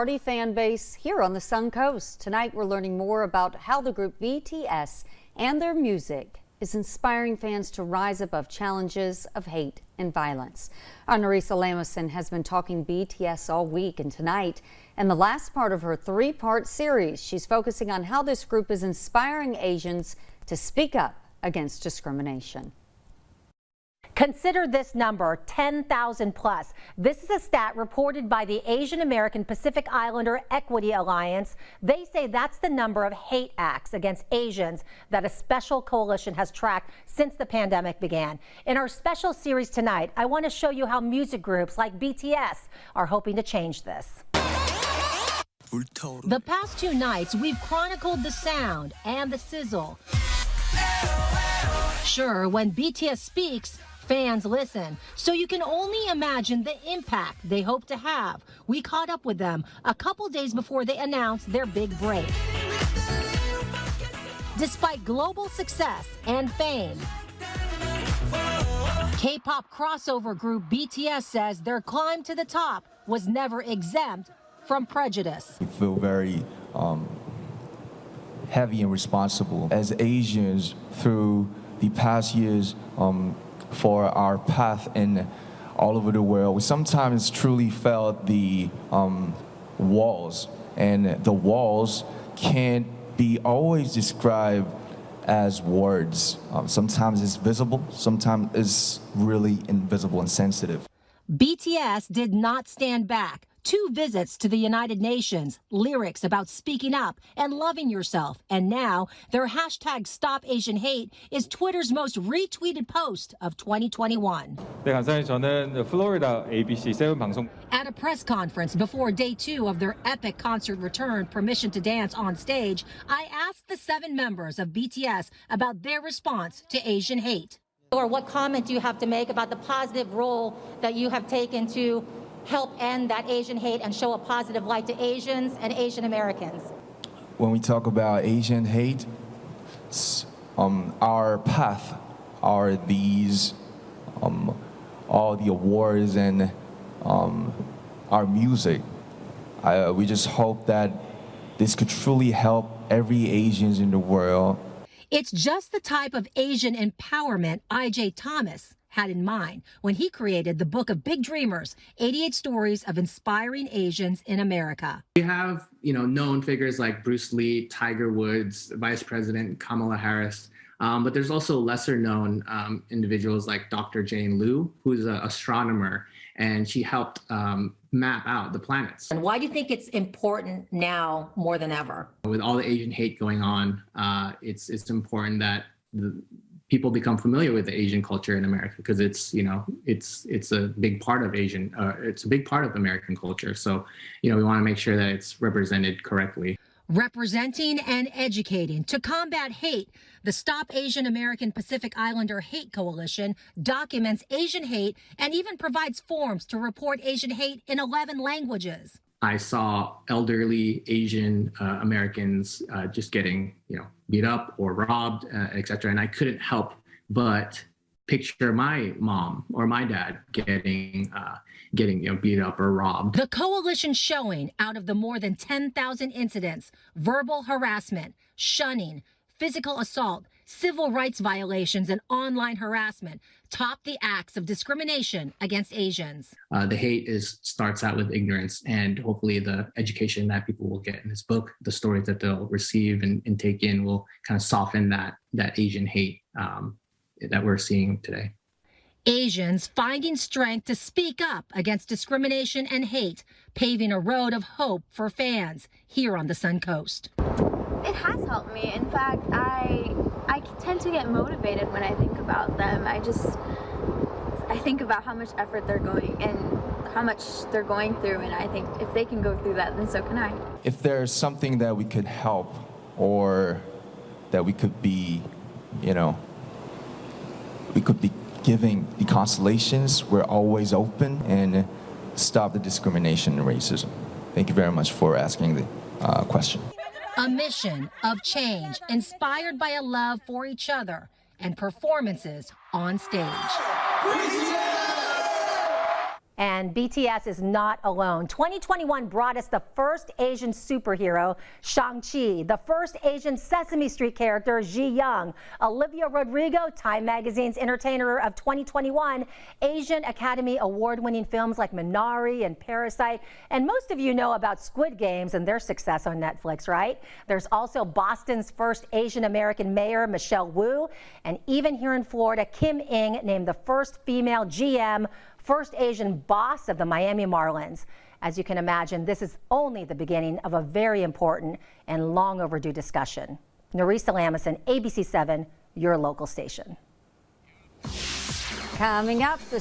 Party fan base here on the Sun Coast. Tonight we're learning more about how the group BTS and their music is inspiring fans to rise above challenges of hate and violence. Our Nerissa Lamison has been talking BTS all week, and tonight, in the last part of her three-part series, she's focusing on how this group is inspiring Asians to speak up against discrimination. Consider this number, 10,000 plus. This is a stat reported by the Asian American Pacific Islander Equity Alliance. They say that's the number of hate acts against Asians that a special coalition has tracked since the pandemic began. In our special series tonight, I want to show you how music groups like BTS are hoping to change this. The past 2 nights, we've chronicled the sound and the sizzle. Sure, when BTS speaks, fans listen, so you can only imagine the impact they hope to have. We caught up with them a couple days before they announced their big break. Despite global success and fame, K-pop crossover group BTS says their climb to the top was never exempt from prejudice. We feel very heavy and responsible as Asians through the past years for our path in all over the world. We sometimes truly felt the walls, and the walls can't be always described as words. Sometimes it's visible, sometimes it's really invisible and sensitive. BTS did not stand back. 2 visits to the United Nations, lyrics about speaking up and loving yourself, and now their hashtag Stop Asian Hate is Twitter's most retweeted post of 2021. 네, 감사합니다. 저는 플로리다 ABC 7 방송. At a press conference before day 2 of their epic concert return, Permission to Dance on stage, I asked the 7 members of BTS about their response to Asian hate. Or what comment do you have to make about the positive role that you have taken to help end that Asian hate and show a positive light to Asians and Asian Americans? When we talk about Asian hate, our path are these, all the awards and our music. We just hope that this could truly help every Asian in the world. It's just the type of Asian empowerment I.J. Thomas had in mind when he created the book of Big Dreamers, 88 Stories of Inspiring Asians in America. We have, known figures like Bruce Lee, Tiger Woods, Vice President Kamala Harris, but there's also lesser known individuals like Dr. Jane Liu, who's an astronomer, and she helped map out the planets. And why do you think it's important now more than ever? With all the Asian hate going on, it's important that people become familiar with the Asian culture in America, because it's a big part of it's a big part of American culture. So, we want to make sure that it's represented correctly. Representing and educating to combat hate, the Stop Asian American Pacific Islander Hate Coalition documents Asian hate and even provides forms to report Asian hate in 11 languages. I saw elderly Asian Americans just getting, beat up or robbed, etc. And I couldn't help but picture my mom or my dad getting beat up or robbed. The coalition showing out of the more than 10,000 incidents, verbal harassment, shunning, physical assault, civil rights violations, and online harassment top the acts of discrimination against Asians. The hate starts out with ignorance, and hopefully the education that people will get in this book, the stories that they'll receive and take in, will kind of soften that Asian hate that we're seeing today. Asians finding strength to speak up against discrimination and hate, paving a road of hope for fans here on the Sun Coast. It has helped me. In fact, I tend to get motivated when I think about them. I think about how much effort they're going and how much they're going through, and I think if they can go through that, then so can I. If there's something that we could help, or that we could be, we could be giving the constellations, we're always open, and stop the discrimination and racism. Thank you very much for asking the question. A mission of change inspired by a love for each other and performances on stage. And BTS is not alone. 2021 brought us the first Asian superhero, Shang-Chi, the first Asian Sesame Street character, Ji Young, Olivia Rodrigo, Time Magazine's Entertainer of 2021, Asian Academy Award-winning films like Minari and Parasite, and most of you know about Squid Games and their success on Netflix, right? There's also Boston's first Asian American mayor, Michelle Wu, and even here in Florida, Kim Ng named the first female GM, first Asian boss of the Miami Marlins. As you can imagine, this is only the beginning of a very important and long overdue discussion. Nerissa Lamison, ABC 7, your local station. Coming up, the